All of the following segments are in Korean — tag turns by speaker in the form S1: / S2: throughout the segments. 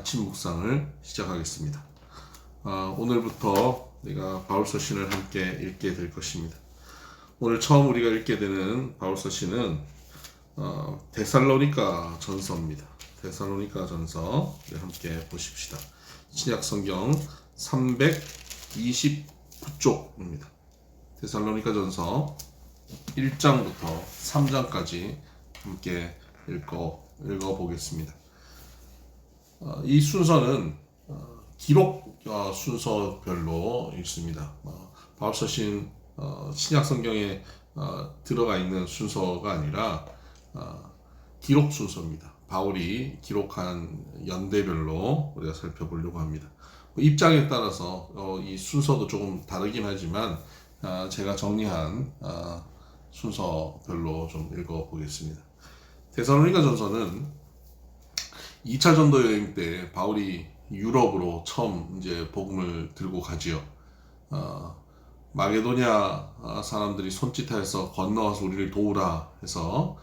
S1: 아침 묵상을 시작하겠습니다. 오늘부터 내가 바울서신을 함께 읽게 될 것입니다. 오늘 처음 우리가 읽게 되는 바울서신은 데살로니가 전서입니다. 데살로니가 전서 함께 보십시다. 신약 성경 329쪽입니다. 데살로니가 전서 1장부터 3장까지 함께 읽어보겠습니다. 이 순서는 기록 순서별로 읽습니다. 바울서신 신약 성경에 들어가 있는 순서가 아니라 기록 순서입니다. 바울이 기록한 연대별로 우리가 살펴보려고 합니다. 입장에 따라서 이 순서도 조금 다르긴 하지만 제가 정리한 순서별로 좀 읽어보겠습니다. 데살로니가 전서는 2차 전도 여행 때 바울이 유럽으로 처음 이제 복음을 들고 가지요. 마게도냐 사람들이 손짓해서 건너와서 우리를 도우라 해서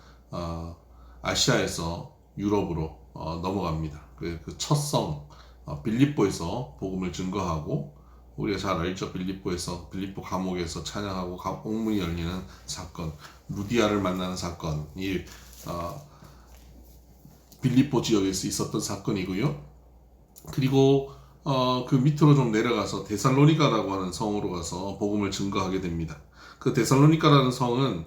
S1: 아시아에서 유럽으로 넘어갑니다. 그 첫 성 빌립보에서 복음을 증거하고, 우리가 잘 알죠. 빌립보 감옥에서 찬양하고 옥문이 열리는 사건, 루디아를 만나는 사건이 빌립보 지역에서 있었던 사건이고요. 그리고 그 밑으로 좀 내려가서 데살로니가라고 하는 성으로 가서 복음을 증거하게 됩니다. 그 데살로니가라는 성은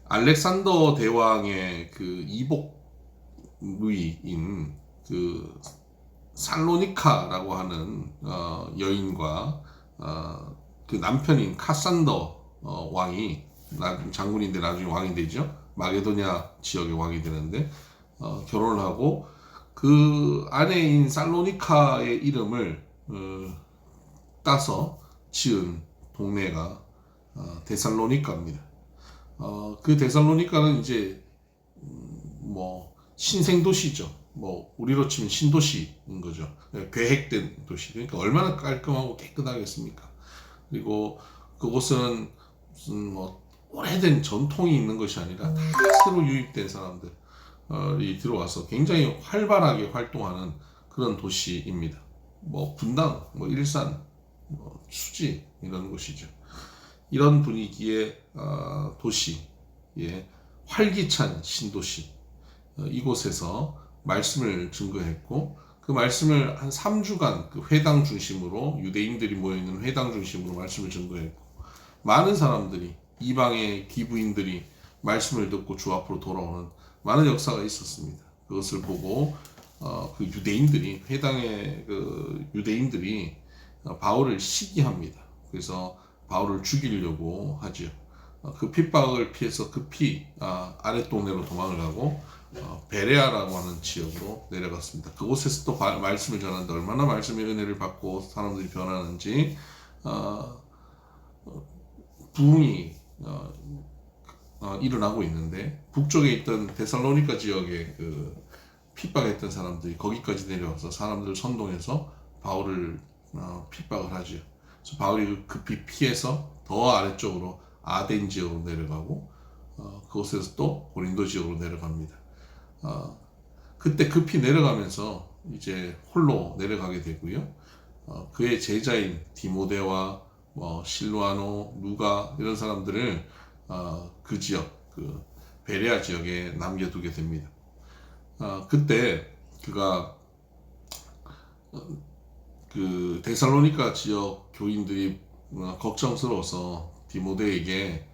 S1: 알렉산더 대왕의 그 이복무이인 그 살로니카라고 하는 여인과 그 남편인 카산더 왕이 장군인데 나중에 왕이 되죠. 마게도냐 지역의 왕이 되는데 결혼을 하고, 그 아내인 살로니카의 이름을 따서 지은 동네가 데살로니카입니다. 그 데살로니카는 이제 신생도시죠. 우리로 치면 신도시인 거죠. 계획된 도시. 그러니까 얼마나 깔끔하고 깨끗하겠습니까? 그리고 그곳은 무슨 오래된 전통이 있는 것이 아니라 다 새로 유입된 사람들이 들어와서 굉장히 활발하게 활동하는 그런 도시입니다. 분당, 일산, 수지 이런 곳이죠. 이런 분위기의 도시의 활기찬 신도시, 이곳에서 말씀을 증거했고, 그 말씀을 한 3주간 그 회당 중심으로, 유대인들이 모여있는 회당 중심으로 말씀을 증거했고, 많은 사람들이, 이방의 기부인들이 말씀을 듣고 주 앞으로 돌아오는 많은 역사가 있었습니다. 그것을 보고 그 유대인들이, 회당의 그 유대인들이 바울을 시기합니다. 그래서 바울을 죽이려고 하죠. 그 핍박을 피해서 급히 아랫동네로 도망을 가고 베레아라고 하는 지역으로 내려갔습니다. 그곳에서 또 말씀을 전하는데 얼마나 말씀의 은혜를 받고 사람들이 변하는지 부흥이 일어나고 있는데, 북쪽에 있던 데살로니가 지역에 그 핍박했던 사람들이 거기까지 내려와서 사람들을 선동해서 바울을 핍박을 하죠. 그래서 바울이 급히 피해서 더 아래쪽으로 아덴 지역으로 내려가고, 그곳에서 또 고린도 지역으로 내려갑니다. 그때 급히 내려가면서 이제 홀로 내려가게 되고요. 그의 제자인 디모데와 실루아노, 누가 이런 사람들을 그 지역, 그 베레아 지역에 남겨두게 됩니다. 그때 그가 그 데살로니가 지역 교인들이 걱정스러워서 디모데에게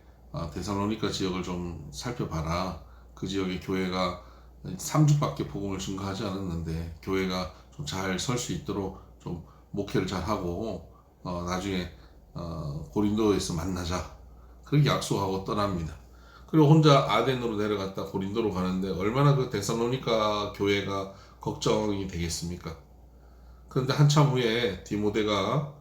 S1: 데살로니가 지역을 좀 살펴봐라. 그 지역의 교회가 3주밖에 복음을 증거하지 않았는데 교회가 좀 잘 설 수 있도록 좀 목회를 잘 하고 나중에 고린도에서 만나자, 그렇게 약속하고 떠납니다. 그리고 혼자 아덴으로 내려갔다 고린도로 가는데 얼마나 그 데살로니가 교회가 걱정이 되겠습니까? 그런데 한참 후에 디모데가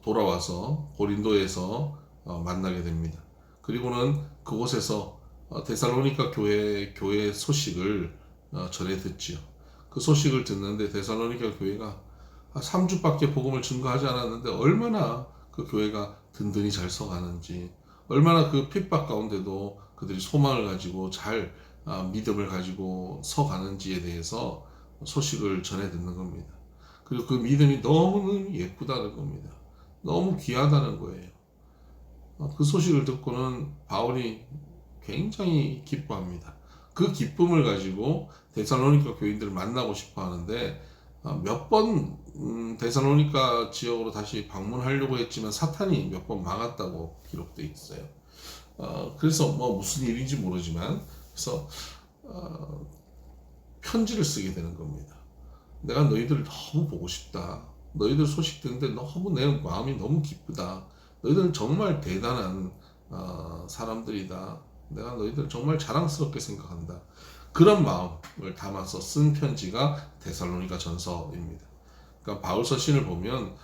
S1: 돌아와서 고린도에서 만나게 됩니다. 그리고는 그곳에서 데살로니가 교회 소식을 전해 듣지요. 그 소식을 듣는데 데살로니가 교회가 3주밖에 복음을 증거하지 않았는데 얼마나 그 교회가 든든히 잘 서가는지, 얼마나 그 핍박 가운데도 그들이 소망을 가지고 잘 믿음을 가지고 서가는지에 대해서 소식을 전해 듣는 겁니다. 그리고 그 믿음이 너무 예쁘다는 겁니다. 너무 귀하다는 거예요. 그 소식을 듣고는 바울이 굉장히 기뻐합니다. 그 기쁨을 가지고 데살로니가 교인들을 만나고 싶어 하는데 몇 번 데살로니가 지역으로 다시 방문하려고 했지만 사탄이 몇 번 막았다고 기록되어 있어요. 그래서 뭐 무슨 일인지 모르지만 그래서 편지를 쓰게 되는 겁니다. 내가 너희들을 너무 보고 싶다. 너희들 소식 듣는데 너무 내 마음이 너무 기쁘다. 너희들은 정말 대단한 사람들이다. 내가 너희들을 정말 자랑스럽게 생각한다. 그런 마음을 담아서 쓴 편지가 데살로니가 전서입니다. 그러니까 바울 서신을 보면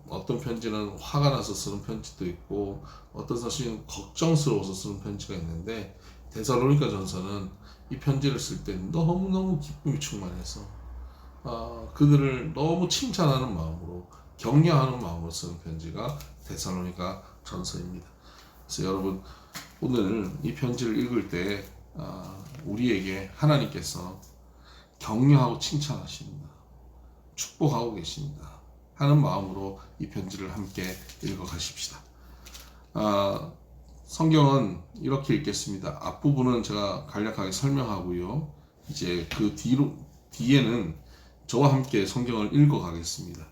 S1: 어떤 편지는 화가 나서 쓰는 편지도 있고 어떤 서신은 걱정스러워서 쓰는 편지가 있는데 데살로니가 전서는 이 편지를 쓸 때 너무너무 기쁨이 충만해서 그들을 너무 칭찬하는 마음으로 격려하는 마음으로 쓰는 편지가 데살로니가 전서입니다. 그래서 여러분 오늘 이 편지를 읽을 때 우리에게 하나님께서 격려하고 칭찬하십니다. 축복하고 계십니다. 하는 마음으로 이 편지를 함께 읽어 가십시다. 성경은 이렇게 읽겠습니다. 앞부분은 제가 간략하게 설명하고요. 이제 그 뒤에는 저와 함께 성경을 읽어 가겠습니다.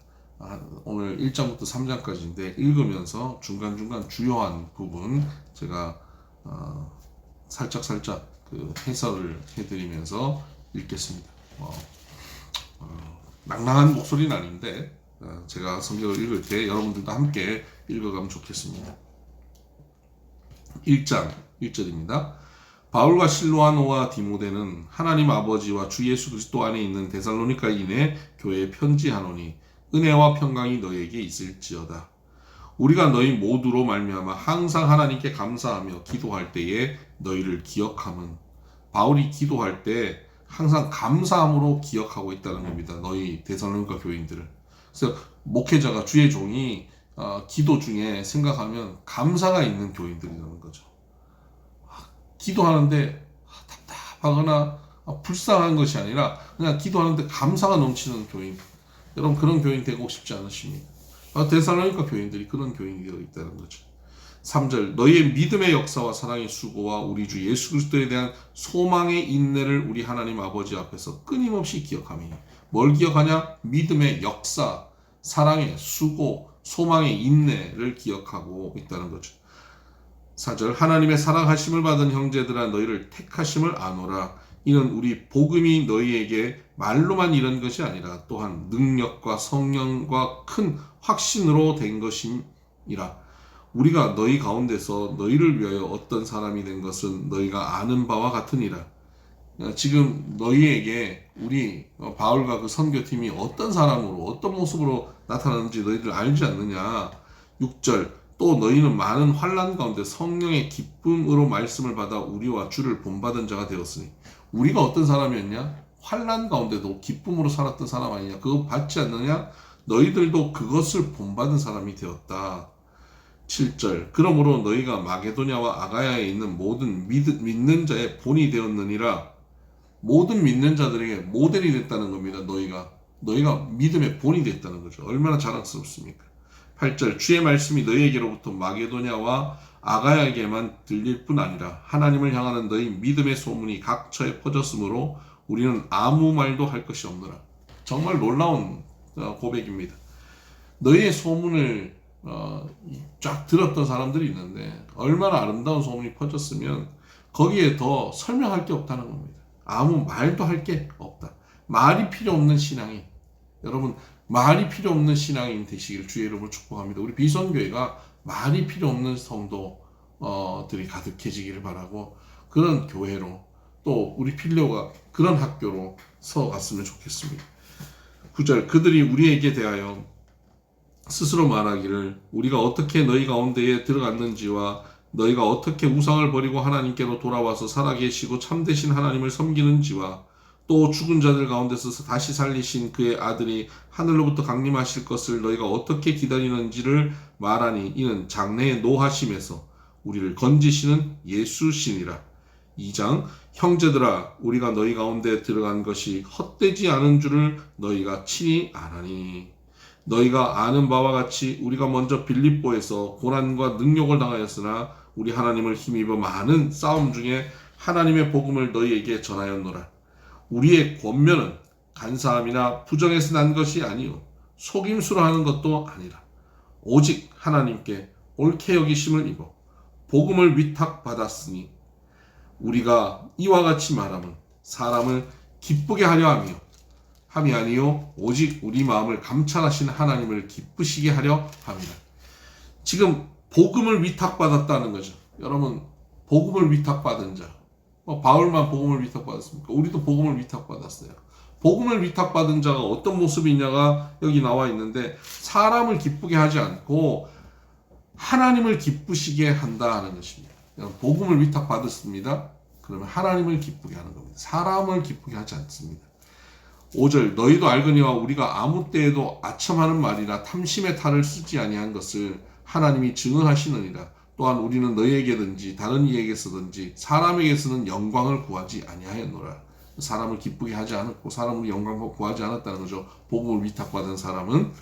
S1: 오늘 1장부터 3장까지인데 읽으면서 중간중간 주요한 부분 제가 살짝 그 해설을 해드리면서 읽겠습니다. 낭낭한 목소리는 아닌데 제가 성경을 읽을 때 여러분들도 함께 읽어가면 좋겠습니다. 1장 1절입니다. 바울과 실로아노와 디모데는 하나님 아버지와 주 예수 그리스도 안에 있는 데살로니가인의 교회에 편지하노니 은혜와 평강이 너희에게 있을지어다. 우리가 너희 모두로 말미암아 항상 하나님께 감사하며 기도할 때에 너희를 기억함은 바울이 기도할 때 항상 감사함으로 기억하고 있다는 겁니다. 너희 데살로니가 교인들을. 그래서 목회자가 주의 종이 기도 중에 생각하면 감사가 있는 교인들이라는 거죠. 기도하는데 답답하거나 불쌍한 것이 아니라 그냥 기도하는데 감사가 넘치는 교인. 여러분 그런 교인 되고 싶지 않으십니까? 데살로니가 교인들이 그런 교인이 되어 있다는 거죠. 3절 너희의 믿음의 역사와 사랑의 수고와 우리 주 예수 그리스도에 대한 소망의 인내를 우리 하나님 아버지 앞에서 끊임없이 기억하며 뭘 기억하냐? 믿음의 역사, 사랑의 수고, 소망의 인내를 기억하고 있다는 거죠. 4절 하나님의 사랑하심을 받은 형제들아 너희를 택하심을 아노라. 이는 우리 복음이 너희에게 말로만 이런 것이 아니라 또한 능력과 성령과 큰 확신으로 된 것임이라. 우리가 너희 가운데서 너희를 위하여 어떤 사람이 된 것은 너희가 아는 바와 같으니라. 지금 너희에게 우리 바울과 그 선교팀이 어떤 사람으로 어떤 모습으로 나타나는지 너희들 알지 않느냐. 6절 또 너희는 많은 환난 가운데 성령의 기쁨으로 말씀을 받아 우리와 주를 본받은 자가 되었으니. 우리가 어떤 사람이었냐? 환난 가운데도 기쁨으로 살았던 사람 아니냐? 그거 받지 않느냐? 너희들도 그것을 본받은 사람이 되었다. 7절 그러므로 너희가 마게도냐와 아가야에 있는 모든 믿는 자의 본이 되었느니라. 모든 믿는 자들에게 모델이 됐다는 겁니다. 너희가 믿음의 본이 됐다는 거죠. 얼마나 자랑스럽습니까? 8절 주의 말씀이 너희에게로부터 마게도냐와 아가야에게만 들릴 뿐 아니라 하나님을 향하는 너희 믿음의 소문이 각처에 퍼졌으므로 우리는 아무 말도 할 것이 없노라. 정말 놀라운 고백입니다. 너희의 소문을 쫙 들었던 사람들이 있는데 얼마나 아름다운 소문이 퍼졌으면 거기에 더 설명할 게 없다는 겁니다. 아무 말도 할 게 없다. 말이 필요 없는 신앙이 여러분 말이 필요 없는 신앙인 되시기를 주의 이름으로 축복합니다. 우리 비선교회가 말이 필요 없는 성도들이 가득해지기를 바라고 그런 교회로 또 우리 필요가 그런 학교로 서갔으면 좋겠습니다. 9절 그들이 우리에게 대하여 스스로 말하기를 우리가 어떻게 너희 가운데에 들어갔는지와 너희가 어떻게 우상을 버리고 하나님께로 돌아와서 살아계시고 참되신 하나님을 섬기는지와 또 죽은 자들 가운데서 다시 살리신 그의 아들이 하늘로부터 강림하실 것을 너희가 어떻게 기다리는지를 말하니 이는 장래의 노하심에서 우리를 건지시는 예수시니라. 2장 형제들아 우리가 너희 가운데 들어간 것이 헛되지 않은 줄을 너희가 친히 아나니 너희가 아는 바와 같이 우리가 먼저 빌립보에서 고난과 능욕을 당하였으나 우리 하나님을 힘입어 많은 싸움 중에 하나님의 복음을 너희에게 전하였노라. 우리의 권면은 간사함이나 부정에서 난 것이 아니요 속임수로 하는 것도 아니라 오직 하나님께 옳게 여기심을 입어 복음을 위탁받았으니 우리가 이와 같이 말하면 사람을 기쁘게 하려 함이 아니요 오직 우리 마음을 감찰하신 하나님을 기쁘시게 하려 함이라. 지금 복음을 위탁받았다는 거죠. 여러분 복음을 위탁받은 자 바울만 복음을 위탁받았습니까? 우리도 복음을 위탁받았어요. 복음을 위탁받은 자가 어떤 모습이 있냐가 여기 나와 있는데 사람을 기쁘게 하지 않고 하나님을 기쁘시게 한다 하는 것입니다. 복음을 위탁받았습니다. 그러면 하나님을 기쁘게 하는 겁니다. 사람을 기쁘게 하지 않습니다. 5절 너희도 알거니와 우리가 아무 때에도 아첨하는 말이나 탐심의 탈을 쓰지 아니한 것을 하나님이 증언하시느니라. 또한 우리는 너희에게든지 다른 이에게서든지 사람에게서는 영광을 구하지 아니하였노라. 사람을 기쁘게 하지 않았고 사람으로 영광을 구하지 않았다는 거죠. 복음을 위탁받은 사람은.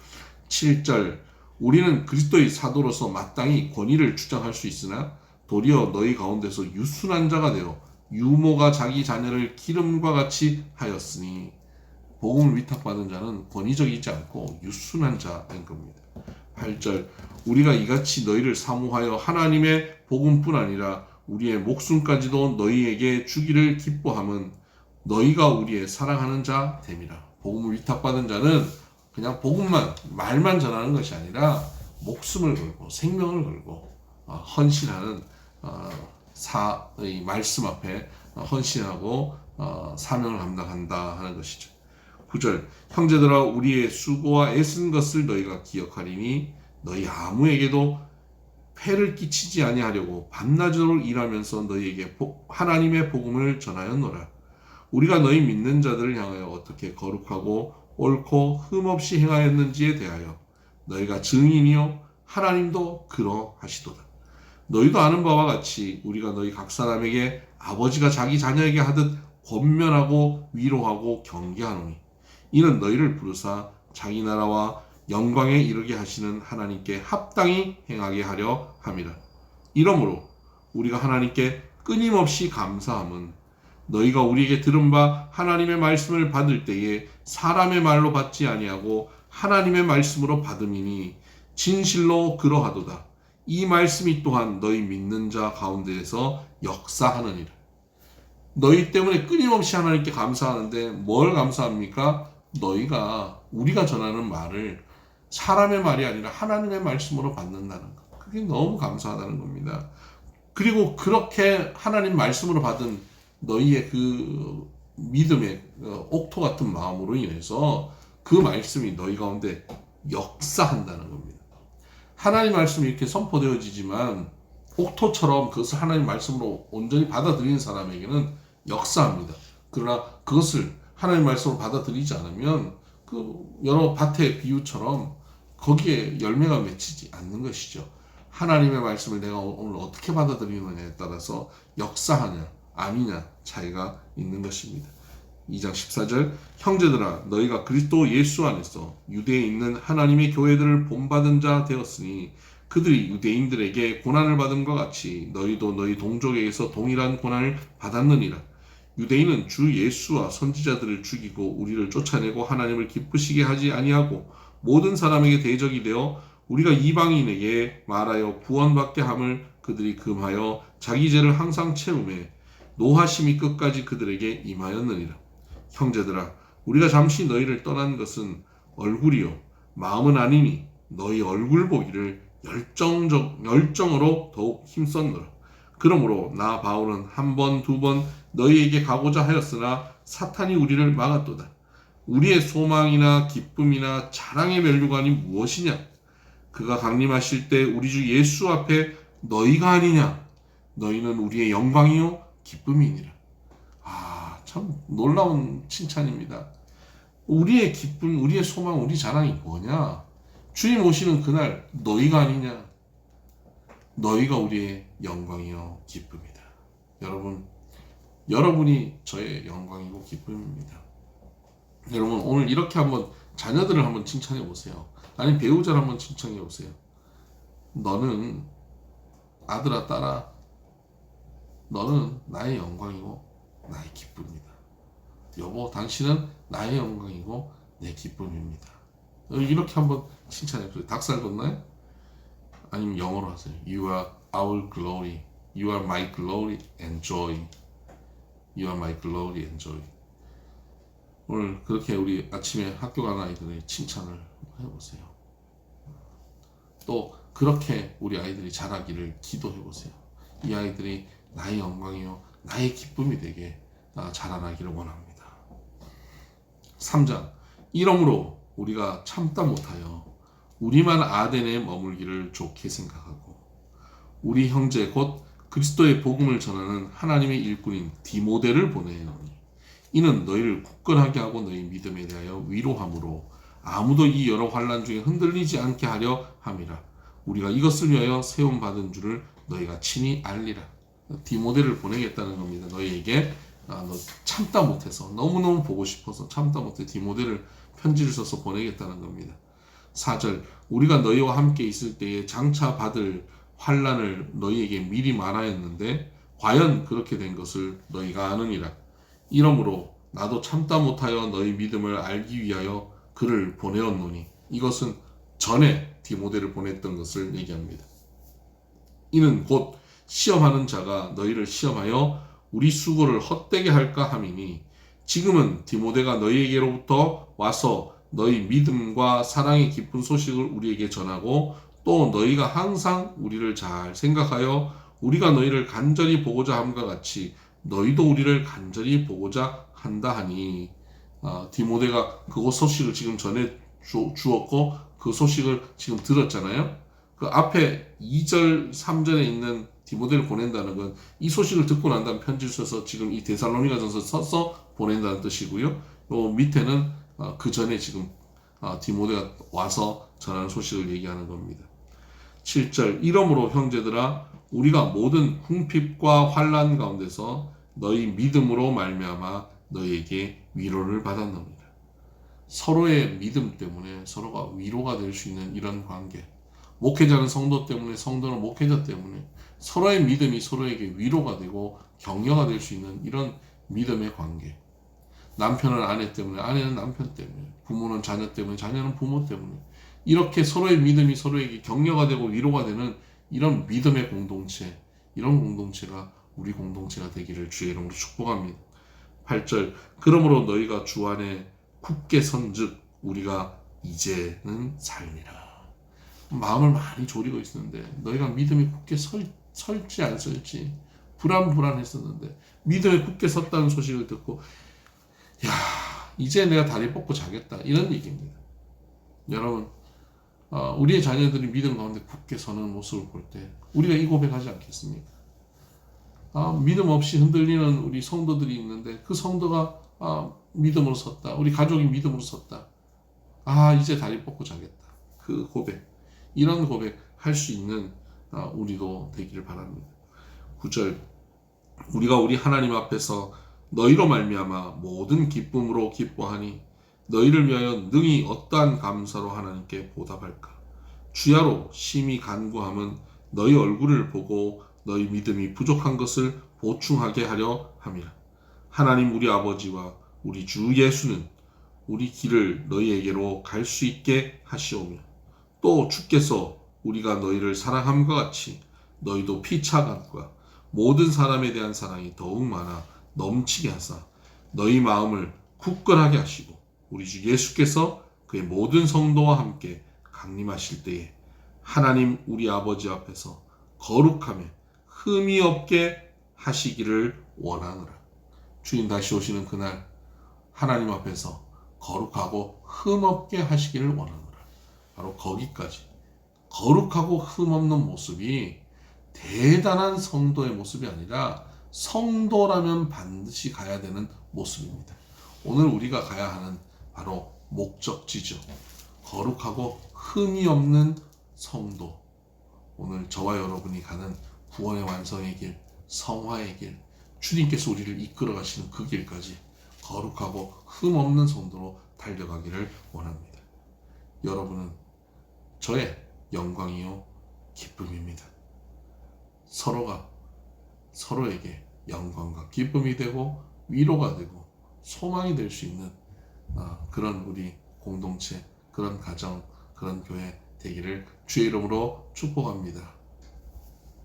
S1: 7절 우리는 그리스도의 사도로서 마땅히 권위를 주장할 수 있으나 도리어 너희 가운데서 유순한 자가 되어 유모가 자기 자녀를 기름과 같이 하였으니 복음을 위탁받은 자는 권위적이지 않고 유순한 자인 겁니다. 8절 우리가 이같이 너희를 사모하여 하나님의 복음뿐 아니라 우리의 목숨까지도 너희에게 주기를 기뻐함은 너희가 우리의 사랑하는 자 됨이라. 복음을 위탁받은 자는 그냥 복음만 말만 전하는 것이 아니라 목숨을 걸고 생명을 걸고 헌신하는 이 말씀 앞에 헌신하고 사명을 감당한다 하는 것이죠. 9절 형제들아 우리의 수고와 애쓴 것을 너희가 기억하리니 너희 아무에게도 폐를 끼치지 아니하려고 밤낮으로 일하면서 너희에게 하나님의 복음을 전하였노라. 우리가 너희 믿는 자들을 향하여 어떻게 거룩하고 옳고 흠없이 행하였는지에 대하여 너희가 증인이요 하나님도 그러하시도다. 너희도 아는 바와 같이 우리가 너희 각 사람에게 아버지가 자기 자녀에게 하듯 권면하고 위로하고 경계하노니 이는 너희를 부르사 자기 나라와 영광에 이르게 하시는 하나님께 합당히 행하게 하려 함이라. 이러므로 우리가 하나님께 끊임없이 감사함은 너희가 우리에게 들은 바 하나님의 말씀을 받을 때에 사람의 말로 받지 아니하고 하나님의 말씀으로 받음이니 진실로 그러하도다. 이 말씀이 또한 너희 믿는 자 가운데에서 역사하느니라. 너희 때문에 끊임없이 하나님께 감사하는데 뭘 감사합니까? 우리가 전하는 말을 사람의 말이 아니라 하나님의 말씀으로 받는다는 것. 그게 너무 감사하다는 겁니다. 그리고 그렇게 하나님 말씀으로 받은 너희의 그 믿음의 옥토 같은 마음으로 인해서 그 말씀이 너희 가운데 역사한다는 겁니다. 하나님 말씀이 이렇게 선포되어지지만 옥토처럼 그것을 하나님 말씀으로 온전히 받아들이는 사람에게는 역사합니다. 그러나 그것을 하나님 말씀으로 받아들이지 않으면 그 여러 밭의 비유처럼 거기에 열매가 맺히지 않는 것이죠. 하나님의 말씀을 내가 오늘 어떻게 받아들이느냐에 따라서 역사하냐 아니냐 차이가 있는 것입니다. 2장 14절 형제들아 너희가 그리스도 예수 안에서 유대에 있는 하나님의 교회들을 본받은 자 되었으니 그들이 유대인들에게 고난을 받음과 같이 너희도 너희 동족에게서 동일한 고난을 받았느니라. 유대인은 주 예수와 선지자들을 죽이고 우리를 쫓아내고 하나님을 기쁘시게 하지 아니하고 모든 사람에게 대적이 되어 우리가 이방인에게 말하여 구원받게 함을 그들이 금하여 자기 죄를 항상 채우매 노하심이 끝까지 그들에게 임하였느니라. 형제들아 우리가 잠시 너희를 떠난 것은 얼굴이요 마음은 아니니 너희 얼굴 보기를 열정으로 더욱 힘썼노라. 그러므로 나 바울은 한 번, 두 번 너희에게 가고자 하였으나 사탄이 우리를 막았도다. 우리의 소망이나 기쁨이나 자랑의 면류관이 무엇이냐? 그가 강림하실 때 우리 주 예수 앞에 너희가 아니냐? 너희는 우리의 영광이요 기쁨이니라. 참 놀라운 칭찬입니다. 우리의 기쁨, 우리의 소망, 우리 자랑이 뭐냐? 주님 오시는 그날 너희가 아니냐? 너희가 우리의 영광이요 기쁨이다. 여러분 여러분이 저의 영광이고 기쁨입니다. 여러분 오늘 이렇게 한번 자녀들을 한번 칭찬해 보세요. 아니 배우자를 한번 칭찬해 보세요. 너는 아들아 딸아, 너는 나의 영광이고 나의 기쁨이다. 여보 당신은 나의 영광이고 내 기쁨입니다. 이렇게 한번 칭찬해 보세요. 닭살 돋나요? 아니면 영어로 하세요. You are our glory. You are my glory and joy. You are my glory and joy. 오늘 그렇게 우리 아침에 학교 가는 아이들의 칭찬을 해보세요. 또 그렇게 우리 아이들이 자라기를 기도해보세요. 이 아이들이 나의 영광이요 나의 기쁨이 되게 자라나기를 원합니다. 3장 이러므로 우리가 참다 못하여 우리만 아덴에 머물기를 좋게 생각하고 우리 형제 곧 그리스도의 복음을 전하는 하나님의 일꾼인 디모데를 보내노니 이는 너희를 굳건하게 하고 너희 믿음에 대하여 위로함으로 아무도 이 여러 환난 중에 흔들리지 않게 하려 함이라. 우리가 이것을 위하여 세움 받은 줄을 너희가 친히 알리라. 디모데를 보내겠다는 겁니다. 너희에게 너 참다 못해서 너무너무 보고 싶어서 참다 못해 디모데를 편지를 써서 보내겠다는 겁니다. 4절 우리가 너희와 함께 있을 때에 장차 받을 환난을 너희에게 미리 말하였는데 과연 그렇게 된 것을 너희가 아느니라. 이러므로 나도 참다 못하여 너희 믿음을 알기 위하여 그를 보내었노니 이것은 전에 디모데를 보냈던 것을 얘기합니다. 이는 곧 시험하는 자가 너희를 시험하여 우리 수고를 헛되게 할까 함이니 지금은 디모데가 너희에게로부터 와서 너희 믿음과 사랑의 기쁜 소식을 우리에게 전하고 또 너희가 항상 우리를 잘 생각하여 우리가 너희를 간절히 보고자 함과 같이 너희도 우리를 간절히 보고자 한다 하니 디모데가 그곳 소식을 지금 전해 주었고 그 소식을 지금 들었잖아요. 그 앞에 2절 3절에 있는 디모데를 보낸다는 건 이 소식을 듣고 난 다음 편지를 써서 지금 이 데살로니가전서 써서 보낸다는 뜻이고요. 요 밑에는 그 전에 지금 디모데가 와서 전하는 소식을 얘기하는 겁니다. 7절 이러므로 형제들아 우리가 모든 궁핍과 환난 가운데서 너희 믿음으로 말미암아 너희에게 위로를 받았느니라. 서로의 믿음 때문에 서로가 위로가 될 수 있는 이런 관계. 목회자는 성도 때문에 성도는 목회자 때문에 서로의 믿음이 서로에게 위로가 되고 격려가 될 수 있는 이런 믿음의 관계. 남편은 아내 때문에 아내는 남편 때문에 부모는 자녀 때문에 자녀는 부모 때문에 이렇게 서로의 믿음이 서로에게 격려가 되고 위로가 되는 이런 믿음의 공동체, 이런 공동체가 우리 공동체가 되기를 주의 이름으로 축복합니다. 8절 그러므로 너희가 주 안에 굳게 선즉 우리가 이제는 살리라. 마음을 많이 졸이고 있었는데 너희가 믿음이 굳게 설지 안 설지 불안했었는데 믿음에 굳게 섰다는 소식을 듣고 야 이제 내가 다리 뻗고 자겠다 이런 얘기입니다. 여러분 우리의 자녀들이 믿음 가운데 굳게 서는 모습을 볼 때 우리가 이 고백하지 않겠습니까? 믿음 없이 흔들리는 우리 성도들이 있는데 그 성도가 믿음으로 섰다. 우리 가족이 믿음으로 섰다. 이제 다리 뻗고 자겠다. 그 고백, 이런 고백 할 수 있는 우리도 되기를 바랍니다. 9절 우리가 우리 하나님 앞에서 너희로 말미암아 모든 기쁨으로 기뻐하니 너희를 위하여 능히 어떠한 감사로 하나님께 보답할까. 주야로 심히 간구함은 너희 얼굴을 보고 너희 믿음이 부족한 것을 보충하게 하려 함이라. 하나님 우리 아버지와 우리 주 예수는 우리 길을 너희에게로 갈 수 있게 하시오며 또 주께서 우리가 너희를 사랑함과 같이 너희도 피차감과 모든 사람에 대한 사랑이 더욱 많아 넘치게 하사 너희 마음을 굳건하게 하시고 우리 주 예수께서 그의 모든 성도와 함께 강림하실 때에 하나님 우리 아버지 앞에서 거룩하며 흠이 없게 하시기를 원하노라. 주님 다시 오시는 그날 하나님 앞에서 거룩하고 흠 없게 하시기를 원하노라. 바로 거기까지 거룩하고 흠 없는 모습이 대단한 성도의 모습이 아니라 성도라면 반드시 가야 되는 모습입니다. 오늘 우리가 가야 하는 바로 목적지죠. 거룩하고 흠이 없는 성도. 오늘 저와 여러분이 가는 구원의 완성의 길, 성화의 길, 주님께서 우리를 이끌어 가시는 그 길까지 거룩하고 흠없는 성도로 달려가기를 원합니다. 여러분은 저의 영광이요 기쁨입니다. 서로가 서로에게 영광과 기쁨이 되고 위로가 되고 소망이 될 수 있는 그런 우리 공동체, 그런 가정, 그런 교회 되기를 주의 이름으로 축복합니다.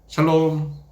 S1: 샬롬.